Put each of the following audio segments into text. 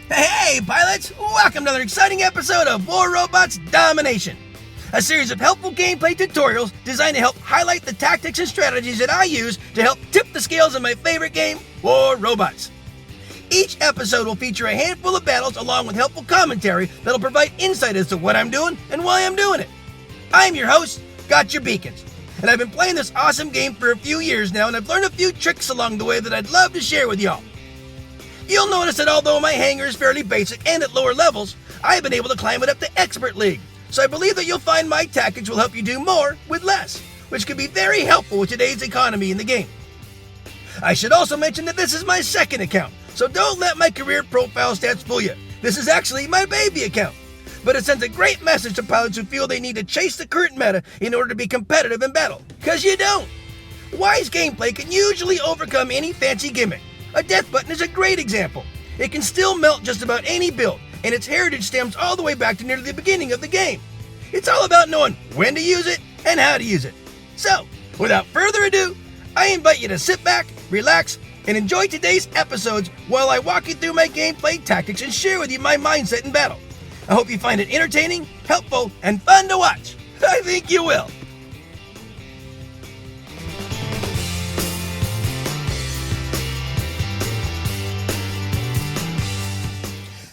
Hey, pilots! Welcome to another exciting episode of War Robots Domination, a series of helpful gameplay tutorials designed to help highlight the tactics and strategies that I use to help tip the scales of my favorite game, War Robots. Each episode will feature a handful of battles along with helpful commentary that'll provide insight as to what I'm doing and why I'm doing it. I'm your host, Gotchure Beacons, and I've been playing this awesome game for a few years now, and I've learned a few tricks along the way that I'd love to share with y'all. You'll notice that although my hangar is fairly basic and at lower levels, I've been able to climb it up to Expert League. So I believe that you'll find my tactics will help you do more with less, which can be very helpful with today's economy in the game. I should also mention that this is my second account, so don't let my career profile stats fool you. This is actually my baby account, but it sends a great message to pilots who feel they need to chase the current meta in order to be competitive in battle, because you don't. Wise gameplay can usually overcome any fancy gimmick. A death button is a great example. It can still melt just about any build, and its heritage stems all the way back to nearly the beginning of the game. It's all about knowing when to use it and how to use it. So, without further ado, I invite you to sit back, relax, and enjoy today's episodes while I walk you through my gameplay tactics and share with you my mindset in battle. I hope you find it entertaining, helpful, and fun to watch. I think you will.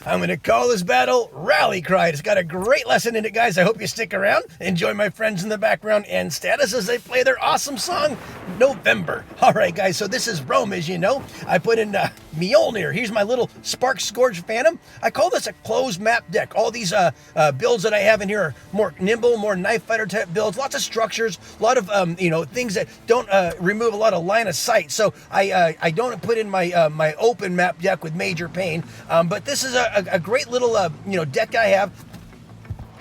I'm going to call this battle Rally Cry. It's got a great lesson in it, guys. I hope you stick around. Enjoy my friends in the background and status as they play their awesome song, November. All right, guys, so this is Rome, as you know. I put in Mjolnir. Here's my little Spark Scourge Phantom. I call this a closed map deck. All these builds that I have in here are more nimble, more knife fighter type builds. Lots of structures, a lot of things that don't remove a lot of line of sight. So I don't put in my my open map deck with major pain. But this is a great little deck I have.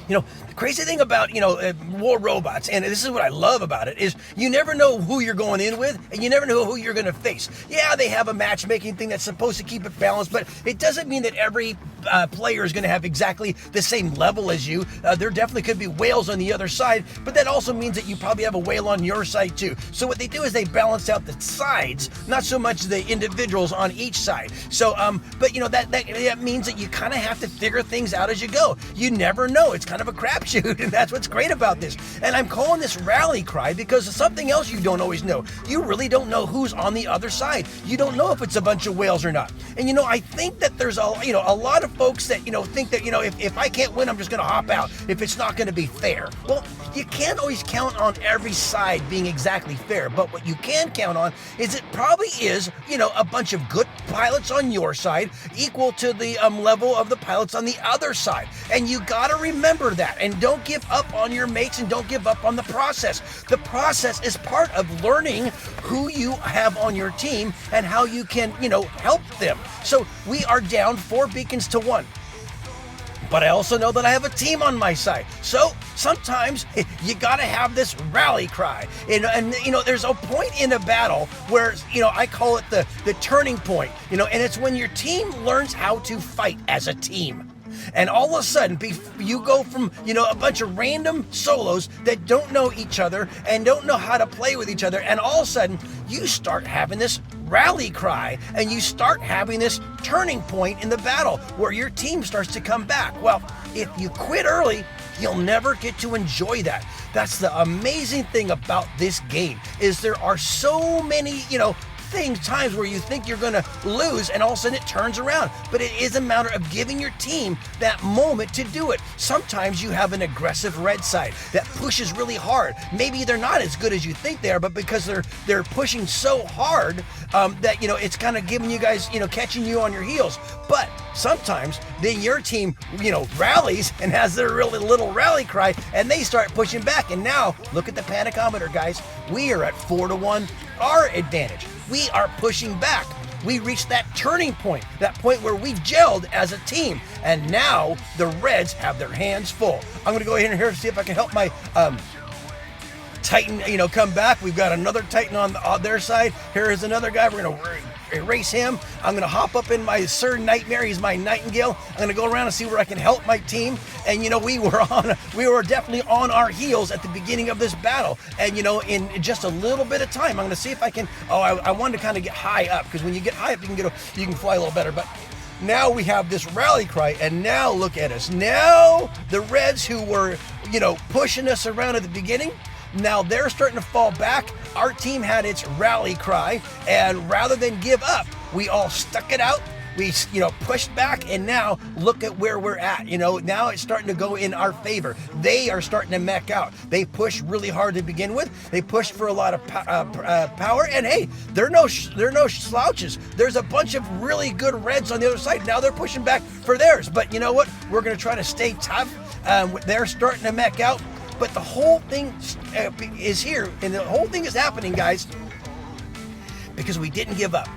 The crazy thing about, War Robots, and this is what I love about it, is you never know who you're going in with, and you never know who you're going to face. Yeah, they have a matchmaking thing that's supposed to keep it balanced, but it doesn't mean that every player is going to have exactly the same level as you. There definitely could be whales on the other side, but that also means that you probably have a whale on your side too. So what they do is they balance out the sides, not so much the individuals on each side. So, but that means that you kind of have to figure things out as you go. You never know. It's kind of a crapshoot, and that's what's great about this. And I'm calling this Rally Cry because of something else you don't always know. You really don't know who's on the other side. You don't know if it's a bunch of whales or not. And I think that there's a lot of folks that think that if I can't win, I'm just going to hop out if it's not going to be fair. Well, you can't always count on every side being exactly fair, but what you can count on is it probably is a bunch of good pilots on your side equal to the level of the pilots on the other side. And you got to remember that, and don't give up on your mates, and don't give up on the process. The process is part of learning who you have on your team and how you can help them. So we are down 4 beacons to 1. But I also know that I have a team on my side. So sometimes you gotta have this rally cry. And there's a point in a battle where, I call it the turning point, and it's when your team learns how to fight as a team. And all of a sudden, you go from, a bunch of random solos that don't know each other and don't know how to play with each other. And all of a sudden, you start having this rally cry, and you start having this turning point in the battle where your team starts to come back. Well, if you quit early, you'll never get to enjoy that. That's the amazing thing about this game, is there are so many, times where you think you're going to lose, and all of a sudden it turns around. But it is a matter of giving your team that moment to do it. Sometimes you have an aggressive red side that pushes really hard. Maybe they're not as good as you think they are, but because they're pushing so hard that it's kind of giving you guys catching you on your heels. But sometimes then your team rallies and has their really little rally cry, and they start pushing back. And now look at the panicometer, guys. We are at 4-1, our advantage. We are pushing back. We reached that turning point, that point where we gelled as a team, and now the Reds have their hands full. I'm going to go ahead and here see if I can help my Titan, come back. We've got another Titan on their side. Here is another guy. We're going to erase him. I'm going to hop up in my Sir Nightmare. He's my Nightingale. I'm going to go around and see where I can help my team. And we were definitely on our heels at the beginning of this battle. And in just a little bit of time, I'm going to see if I can. I wanted to kind of get high up, because when you get high up, you can fly a little better. But now we have this rally cry, and now look at us. Now the Reds, who were, pushing us around at the beginning, now they're starting to fall back. Our team had its rally cry, and rather than give up, we all stuck it out. We, pushed back, and now look at where we're at. Now it's starting to go in our favor. They are starting to mech out. They pushed really hard to begin with. They pushed for a lot of power, and hey, they're no slouches. There's a bunch of really good Reds on the other side. Now they're pushing back for theirs, but you know what? We're going to try to stay tough. They're starting to mech out, but the whole thing is here, and the whole thing is happening, guys, because we didn't give up.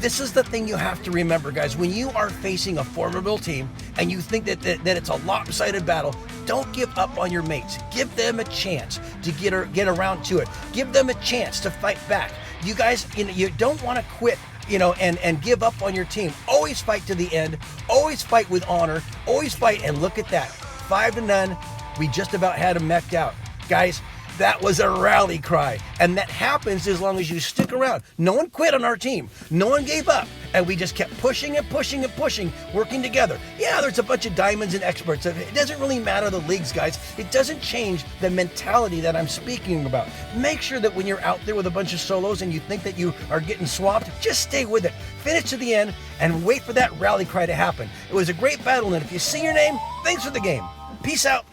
This is the thing you have to remember, guys. When you are facing a formidable team and you think that it's a lopsided battle, don't give up on your mates. Give them a chance to get around to it. Give them a chance to fight back. You guys, you don't want to quit, and give up on your team. Always fight to the end. Always fight with honor. Always fight. And look at that, 5-0. We just about had them meched out, guys. That was a rally cry, and that happens as long as you stick around. No one quit on our team. No one gave up, and we just kept pushing and pushing and pushing, working together. Yeah, there's a bunch of diamonds and experts. It doesn't really matter the leagues, guys. It doesn't change the mentality that I'm speaking about. Make sure that when you're out there with a bunch of solos and you think that you are getting swamped, just stay with it. Finish to the end and wait for that rally cry to happen. It was a great battle, and if you see your name, thanks for the game. Peace out.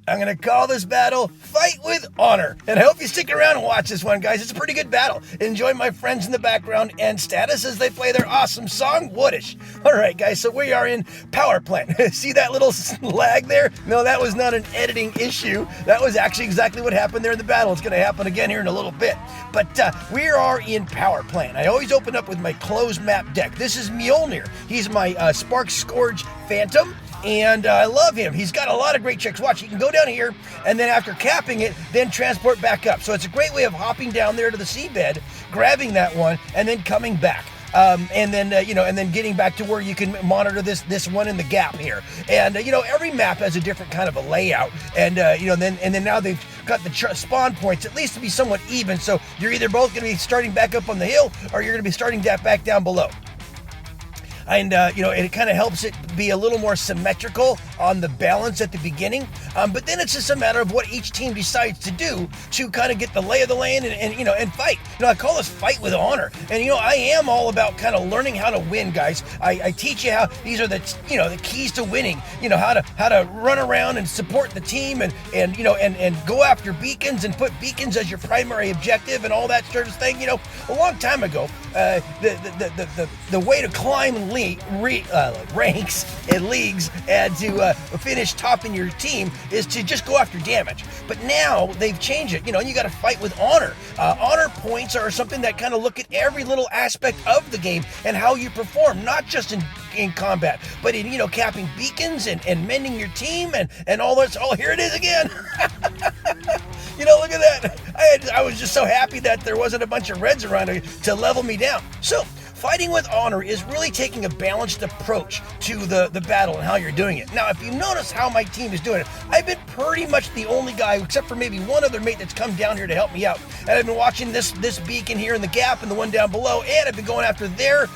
I'm going to call this battle Fight with Honor. And I hope you stick around and watch this one, guys. It's a pretty good battle. Enjoy my friends in the background and Status as they play their awesome song, Woodish. All right, guys, so we are in Power Plant. See that little lag there? No, that was not an editing issue. That was actually exactly what happened there in the battle. It's going to happen again here in a little bit. But we are in Power Plant. I always open up with my closed map deck. This is Mjolnir. He's my Spark Scourge Phantom. And I love him. He's got a lot of great tricks. Watch, he can go down here, and then after capping it, then transport back up. So it's a great way of hopping down there to the seabed, grabbing that one, and then coming back. And then getting back to where you can monitor this one in the gap here. And every map has a different kind of a layout. And then now they've got the spawn points at least to be somewhat even. So you're either both going to be starting back up on the hill, or you're going to be starting back down below. And, it kind of helps it be a little more symmetrical on the balance at the beginning. But then it's just a matter of what each team decides to do to kind of get the lay of the land and fight. I call this Fight with Honor. And, I am all about kind of learning how to win, guys. I teach you how these are the keys to winning, how to run around and support the team and go after beacons and put beacons as your primary objective and all that sort of thing. A long time ago, the way to climb ranks and leagues and to finish top in your team is to just go after damage. But now they've changed it, and you got to fight with honor. Honor points are something that kind of look at every little aspect of the game and how you perform, not just in combat, but in capping beacons and mending your team and all that. Oh, here it is again. Look at that. I was just so happy that there wasn't a bunch of Reds around to level me down. So fighting with honor is really taking a balanced approach to the battle and how you're doing it. Now, if you notice how my team is doing it, I've been pretty much the only guy, except for maybe one other mate that's come down here to help me out. And I've been watching this beacon here in the gap and the one down below, and I've been going after their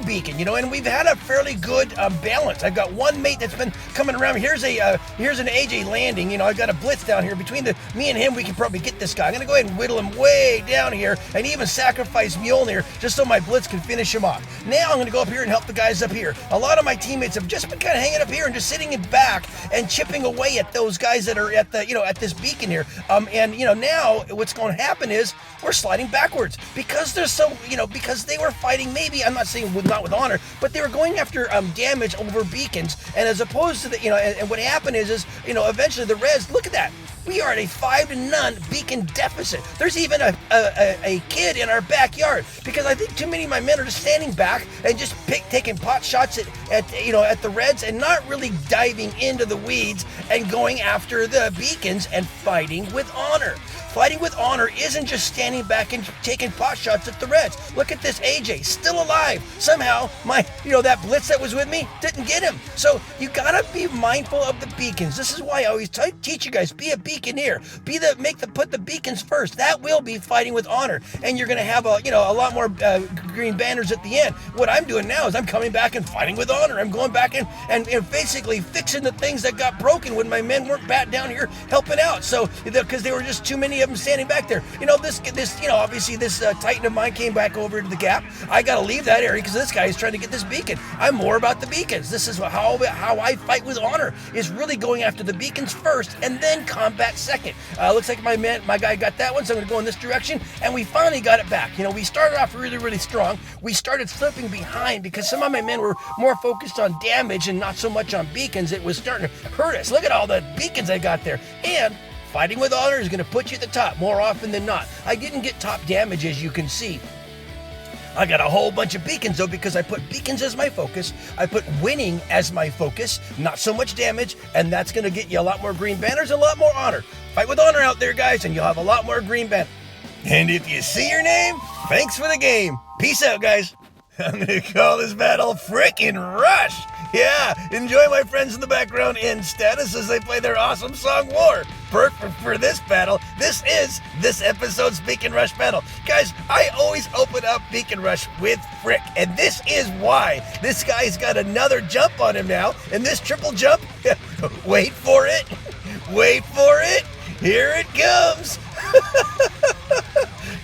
beacon, and we've had a fairly good balance. I've got one mate that's been coming around. Here's an AJ landing. I've got a blitz down here. Between me and him, we can probably get this guy. I'm going to go ahead and whittle him way down here and even sacrifice Mjolnir just so my blitz can finish him off. Now I'm going to go up here and help the guys up here. A lot of my teammates have just been kind of hanging up here and just sitting in back and chipping away at those guys that are at at this beacon here. Now what's going to happen is we're sliding backwards because they're so, because they were fighting, maybe, I'm not saying not with honor, but they were going after damage over beacons. And as opposed to the, and what happened is eventually the Reds, look at that. We are at a 5-0 beacon deficit. There's even a kid in our backyard because I think too many of my men are just standing back and just taking pot shots at the Reds and not really diving into the weeds and going after the beacons and fighting with honor. Fighting with honor isn't just standing back and taking pot shots at the Reds. Look at this AJ, still alive. Somehow, that blitz that was with me didn't get him. So you gotta be mindful of the beacons. This is why I always teach you guys, be a beaconeer. Put the beacons first. That will be fighting with honor. And you're gonna have a lot more green banners at the end. What I'm doing now is I'm coming back and fighting with honor. I'm going back and basically fixing the things that got broken when my men weren't down here helping out. So, because there were just too many of them standing back there. Obviously this Titan of mine came back over to the gap. I got to leave that area because this guy is trying to get this beacon. I'm more about the beacons. This is how I fight with honor, is really going after the beacons first and then combat second. Looks like my guy got that one, so I'm going to go in this direction, and we finally got it back. We started off really, really strong. We started slipping behind because some of my men were more focused on damage and not so much on beacons. It was starting to hurt us. Look at all the beacons I got there. And fighting with honor is going to put you at the top more often than not. I didn't get top damage, as you can see. I got a whole bunch of beacons, though, because I put beacons as my focus. I put winning as my focus, not so much damage, and that's going to get you a lot more green banners and a lot more honor. Fight with honor out there, guys, and you'll have a lot more green banners. And if you see your name, thanks for the game. Peace out, guys. I'm going to call this battle Frickin' Rush. Yeah, enjoy my friends in the background in status as they play their awesome song War. Perfect for this battle. This is this episode's Beacon Rush battle. Guys, I always open up Beacon Rush with Frick, and this is why. This guy's got another jump on him now, and this triple jump, wait for it, here it comes.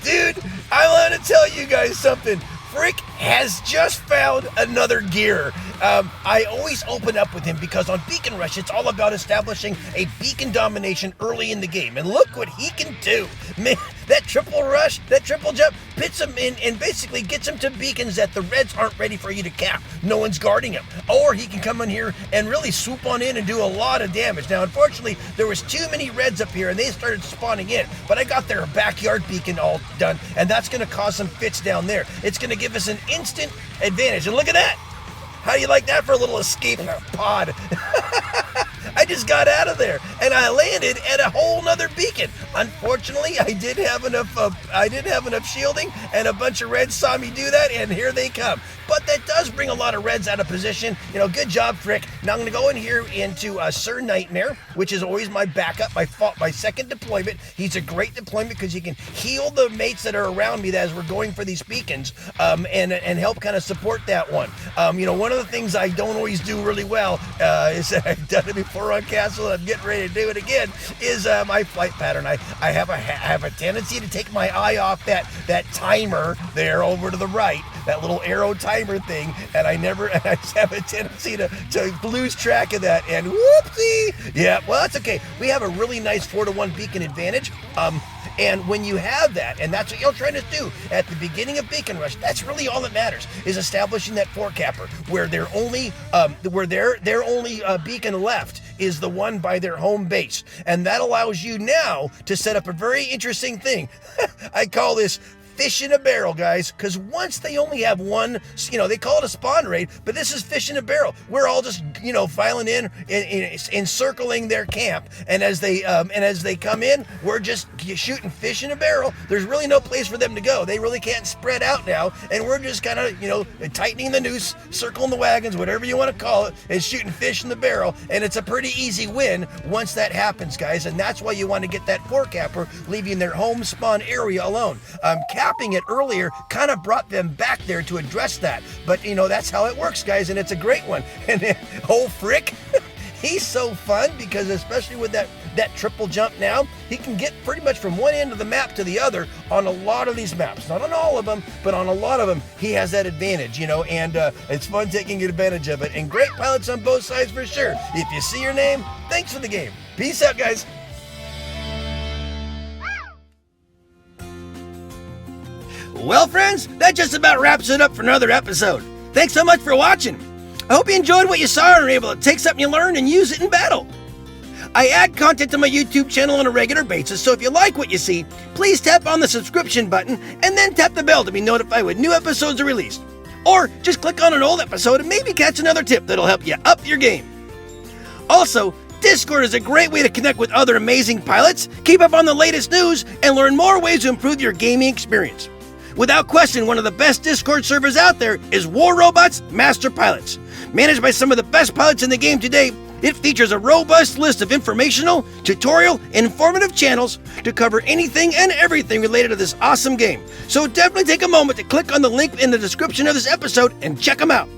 Dude, I want to tell you guys something. Frick has just found another gear. I always open up with him because on Beacon Rush, it's all about establishing a beacon domination early in the game. And look what he can do. Man, that triple rush, that triple jump, pits him in and basically gets him to beacons that the Reds aren't ready for you to cap. No one's guarding him. Or he can come in here and really swoop on in and do a lot of damage. Now, unfortunately, there was too many Reds up here and they started spawning in. But I got their backyard beacon all done, and that's going to cause some fits down there. It's going to give us an instant advantage. And look at that. How do you like that for a little escape pod? I just got out of there and I landed at a whole nother beacon. Unfortunately, I didn't have enough shielding, and a bunch of Reds saw me do that, and here they come. But that does bring a lot of Reds out of position. Good job, Frick. Now I'm going to go in here into Sir Nightmare, which is always my backup, my second deployment. He's a great deployment because he can heal the mates that are around me as we're going for these beacons, and help kind of support that one. One of the things I don't always do really well is that I've done it before on Castle, and I'm getting ready to do it again, is my flight pattern. I have a tendency to take my eye off that timer there over to the right, that little arrow timer thing, and I just have a tendency to lose track of that, and whoopsie. Yeah, well, that's okay. We have a really nice 4-to-1 beacon advantage. And when you have that, and that's what you're trying to do at the beginning of Beacon Rush, that's really all that matters, is establishing that 4-capper, where their only beacon left is the one by their home base. And that allows you now to set up a very interesting thing. I call this fish in a barrel, guys, because once they only have one, they call it a spawn raid, but this is fish in a barrel. We're all just, filing in, encircling their camp, and as they come in, we're just shooting fish in a barrel. There's really no place for them to go. They really can't spread out now, and we're just kind of, tightening the noose, circling the wagons, whatever you want to call it, and shooting fish in the barrel, and it's a pretty easy win once that happens, guys, and that's why you want to get that 4-capper, leaving their home spawn area alone. Capping it earlier kind of brought them back there to address that, but that's how it works, guys, and it's a great one. And then, Frick, he's so fun because especially with that triple jump now, he can get pretty much from one end of the map to the other on a lot of these maps. Not on all of them, but on a lot of them, he has that advantage, and it's fun taking advantage of it. And great pilots on both sides for sure. If you see your name, thanks for the game. Peace out, guys. Well, friends, that just about wraps it up for another episode. Thanks so much for watching. I hope you enjoyed what you saw and were able to take something you learned and use it in battle. I add content to my YouTube channel on a regular basis, so if you like what you see, please tap on the subscription button and then tap the bell to be notified when new episodes are released. Or just click on an old episode and maybe catch another tip that'll help you up your game. Also, Discord is a great way to connect with other amazing pilots, keep up on the latest news, and learn more ways to improve your gaming experience. Without question, one of the best Discord servers out there is War Robot's Master Pilots. Managed by some of the best pilots in the game today, it features a robust list of informational, tutorial, and informative channels to cover anything and everything related to this awesome game. So definitely take a moment to click on the link in the description of this episode and check them out.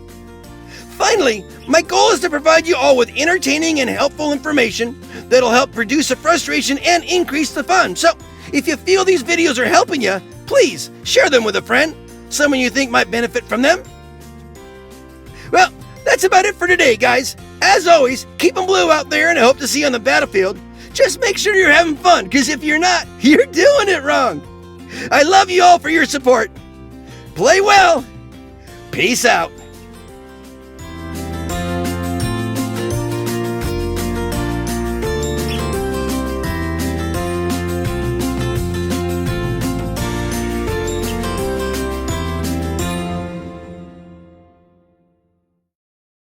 Finally, my goal is to provide you all with entertaining and helpful information that'll help reduce the frustration and increase the fun. So, if you feel these videos are helping you, please share them with a friend, someone you think might benefit from them. Well, that's about it for today, guys. As always, keep them blue out there, and I hope to see you on the battlefield. Just make sure you're having fun, because if you're not, you're doing it wrong. I love you all for your support. Play well. Peace out.